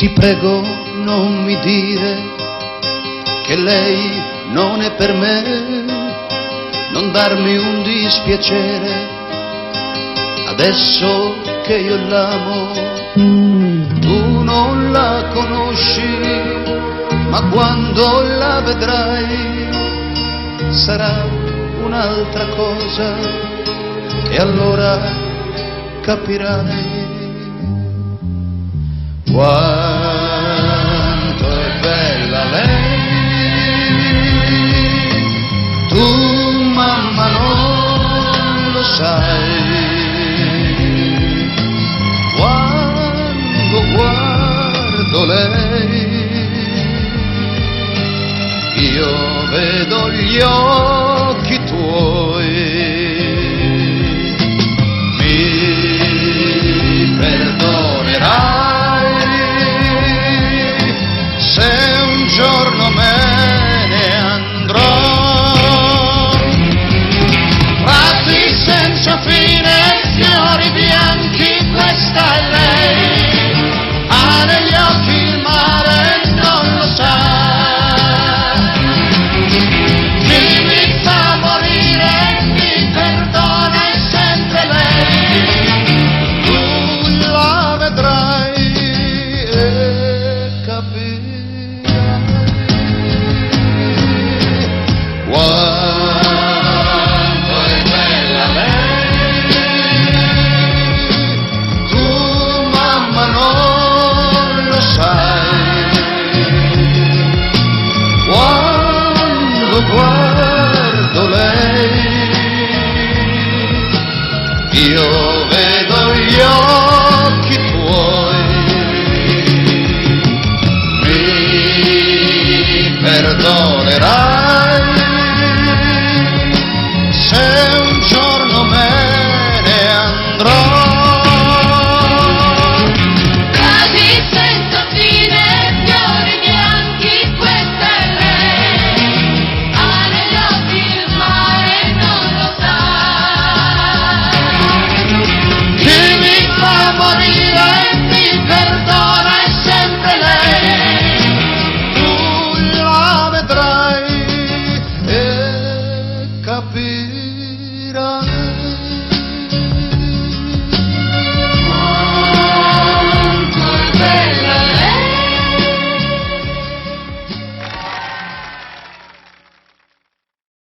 Ti prego non mi dire che lei non è per me, non darmi un dispiacere, adesso che io l'amo. Tu non la conosci, ma quando la vedrai sarà un'altra cosa e allora capirai quanto è bella lei. Tu mamma non lo sai, quando guardo lei io vedo gli occhi tuoi. Mi perdonerai se un giorno me ne andrò. Frasi senza fine, fiori bianchi, questa è lei. Ha negli occhi il mare, non lo sa. Guardo lei, io vedo gli occhi tuoi. Mi perdonerai se un giorno me ne andrò. Capirai.